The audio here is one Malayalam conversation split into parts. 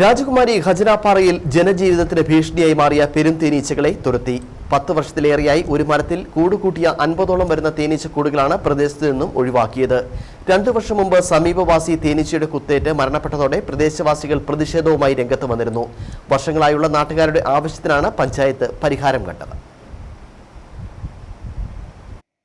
രാജകുമാരി ഖജനാപ്പാറയിൽ ജനജീവിതത്തിന് ഭീഷണിയായി മാറിയ പെരുംതേനീച്ചകളെ തുരത്തി 10 വർഷത്തിലേറെയായി ഒരു മരത്തിൽ കൂടുകൂട്ടിയ 50ഓളം വരുന്ന തേനീച്ചക്കൂടുകളാണ് പ്രദേശത്ത് നിന്നും ഒഴിവാക്കിയത്. 2 വർഷം മുമ്പ് സമീപവാസി തേനീച്ചയുടെ കുത്തേറ്റ് മരണപ്പെട്ടതോടെ പ്രദേശവാസികൾ പ്രതിഷേധവുമായി രംഗത്ത് വന്നിരുന്നു. വർഷങ്ങളായുള്ള നാട്ടുകാരുടെ ആവശ്യത്തിനാണ് പഞ്ചായത്ത് പരിഹാരം കണ്ടത്.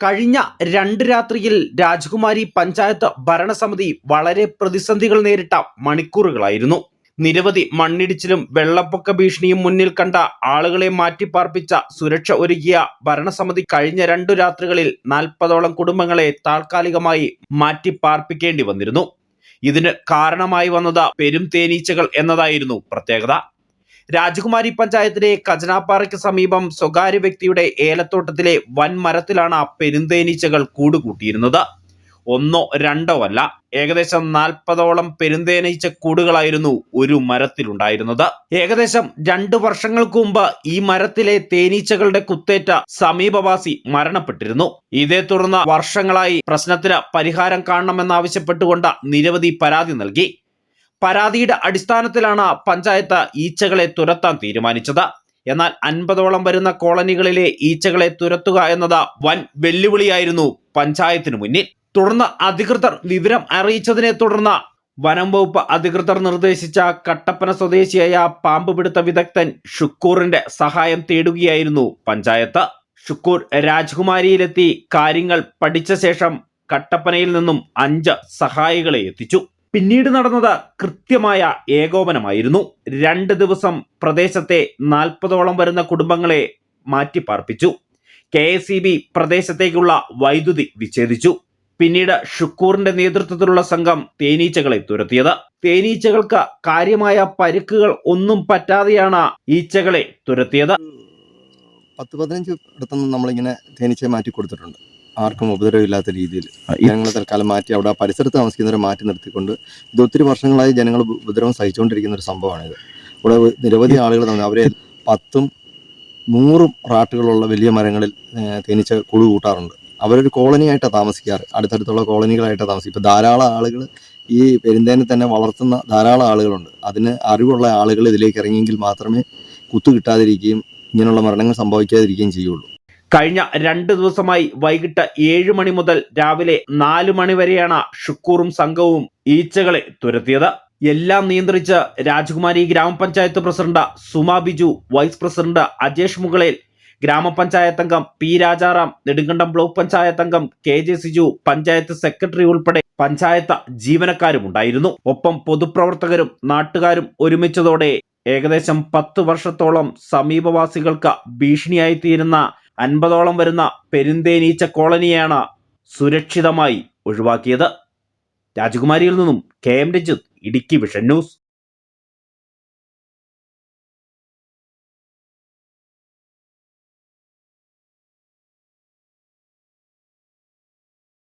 കഴിഞ്ഞ 2 രാത്രിയിൽ രാജകുമാരി പഞ്ചായത്ത് ഭരണസമിതി വളരെ പ്രതിസന്ധികൾ നേരിട്ട മണിക്കൂറുകളായിരുന്നു. നിരവധി മണ്ണിടിച്ചിലും വെള്ളപ്പൊക്ക ഭീഷണിയും മുന്നിൽ കണ്ട ആളുകളെ മാറ്റിപ്പാർപ്പിച്ച സുരക്ഷ ഒരുക്കിയ ഭരണസമിതി കഴിഞ്ഞ 2 രാത്രികളിൽ 40ഓളം കുടുംബങ്ങളെ താൽക്കാലികമായി മാറ്റിപ്പാർപ്പിക്കേണ്ടി വന്നിരുന്നു. ഇതിന് കാരണമായി വന്നത് പെരും തേനീച്ചകൾ എന്നതായിരുന്നു പ്രത്യേകത. രാജകുമാരി പഞ്ചായത്തിലെ ഖജനാപ്പാറയ്ക്ക് സമീപം സ്വകാര്യ വ്യക്തിയുടെ ഏലത്തോട്ടത്തിലെ വൻ മരത്തിലാണ് പെരുന്തേനീച്ചകൾ കൂടുകൂട്ടിയിരുന്നത്. 1 or 2 അല്ല, ഏകദേശം 40ഓളം പെരുന്തേനീച്ച കൂടുകളായിരുന്നു ഒരു മരത്തിലുണ്ടായിരുന്നത്. ഏകദേശം 2 വർഷങ്ങൾക്ക് മുമ്പ് ഈ മരത്തിലെ തേനീച്ചകളുടെ കുത്തേറ്റ സമീപവാസി മരണപ്പെട്ടിരുന്നു. ഇതേ തുടർന്ന് വർഷങ്ങളായി പ്രശ്നത്തിന് പരിഹാരം കാണണമെന്നാവശ്യപ്പെട്ടുകൊണ്ട് നിരവധി പരാതി നൽകി. പരാതിയുടെ അടിസ്ഥാനത്തിലാണ് പഞ്ചായത്ത് ഈച്ചകളെ തുരത്താൻ തീരുമാനിച്ചത്. എന്നാൽ 50ഓളം വരുന്ന കോളനികളിലെ ഈച്ചകളെ തുരത്തുക എന്നത് വൻ വെല്ലുവിളിയായിരുന്നു പഞ്ചായത്തിന് മുന്നിൽ. തുടർന്ന് അധികൃതർ വിവരം അറിയിച്ചതിനെ തുടർന്ന് വനം വകുപ്പ് അധികൃതർ നിർദ്ദേശിച്ച കട്ടപ്പന സ്വദേശിയായ പാമ്പ് പിടുത്ത വിദഗ്ധൻ ഷുക്കൂറിന്റെ സഹായം തേടുകയായിരുന്നു പഞ്ചായത്ത്. ഷുക്കൂർ രാജകുമാരിയിലെത്തി കാര്യങ്ങൾ പഠിച്ച ശേഷം കട്ടപ്പനയിൽ നിന്നും 5 സഹായികളെ എത്തിച്ചു. പിന്നീട് നടന്നത് കൃത്യമായ ഏകോപനമായിരുന്നു. 2 ദിവസം പ്രദേശത്തെ 40ഓളം വരുന്ന കുടുംബങ്ങളെ മാറ്റിപ്പാർപ്പിച്ചു. KSEB പ്രദേശത്തേക്കുള്ള വൈദ്യുതി വിച്ഛേദിച്ചു. പിന്നീട് ഷുക്കൂറിന്റെ നേതൃത്വത്തിലുള്ള സംഘം തേനീച്ചകളെ തുരത്തിയത്. തേനീച്ചകൾക്ക് കാര്യമായ പരിക്കുകൾ ഒന്നും പറ്റാതെയാണ് ഈച്ചകളെ തുരത്തിയത്. 10-15 ഇടത്തുനിന്ന് നമ്മളിങ്ങനെ തേനീച്ചയെ മാറ്റി കൊടുത്തിട്ടുണ്ട്. ആർക്കും ഉപദ്രവമില്ലാത്ത രീതിയിൽ ജനങ്ങൾ തൽക്കാലം മാറ്റി അവിടെ പരിസരത്ത് താമസിക്കുന്നവരെ മാറ്റി നിർത്തിക്കൊണ്ട് ഇത് ഒത്തിരി വർഷങ്ങളായി ജനങ്ങൾ ഉപദ്രവം സഹിച്ചുകൊണ്ടിരിക്കുന്ന ഒരു സംഭവമാണിത്. ഇവിടെ നിരവധി ആളുകൾ അവരെ 10ഉം 100ഉം റാട്ടുകളുള്ള വലിയ മരങ്ങളിൽ തേനീച്ച കുഴു കൂട്ടാറുണ്ട്. അവരൊരു കോളനിയായിട്ടാണ് താമസിക്കാറ്. അടുത്തടുത്തുള്ള കോളനികളായിട്ടാണ് താമസിക്കുക. ഇപ്പോൾ ധാരാളം ആളുകൾ ഈ പെരുന്തേനെ തന്നെ വളർത്തുന്ന ധാരാളം ആളുകളുണ്ട്. അതിന് അറിവുള്ള ആളുകൾ ഇതിലേക്ക് ഇറങ്ങിയെങ്കിൽ മാത്രമേ കുത്തു കിട്ടാതിരിക്കുകയും ഇങ്ങനെയുള്ള മരണങ്ങൾ സംഭവിക്കാതിരിക്കുകയും ചെയ്യുള്ളൂ. കഴിഞ്ഞ 2 ദിവസമായി വൈകിട്ട് 7 മണി മുതൽ രാവിലെ 4 മണി വരെയാണ് ഷുക്കൂറും സംഘവും ഈച്ചകളെ തുരത്തിയത്. എല്ലാം നിയന്ത്രിച്ച് രാജകുമാരി ഗ്രാമപഞ്ചായത്ത് president Suma Biju, vice president Ajesh Mukalel, ഗ്രാമപഞ്ചായത്ത് അംഗം P രാജാറാം, നെടുങ്കണ്ടം ബ്ലോക്ക് പഞ്ചായത്ത് അംഗം KJ സിജു, പഞ്ചായത്ത് സെക്രട്ടറി ഉൾപ്പെടെ പഞ്ചായത്ത് ജീവനക്കാരും ഉണ്ടായിരുന്നു. ഒപ്പം പൊതുപ്രവർത്തകരും നാട്ടുകാരും ഒരുമിച്ചതോടെ ഏകദേശം 10 വർഷത്തോളം സമീപവാസികൾക്ക് ഭീഷണിയായി തീരുന്ന 50ഓളം വരുന്ന പെരുന്തേനീച്ച കോളനിയാണ് സുരക്ഷിതമായി ഒഴിവാക്കിയത്. രാജകുമാരിയിൽ നിന്നും KM Ranjith, Idukki vision news.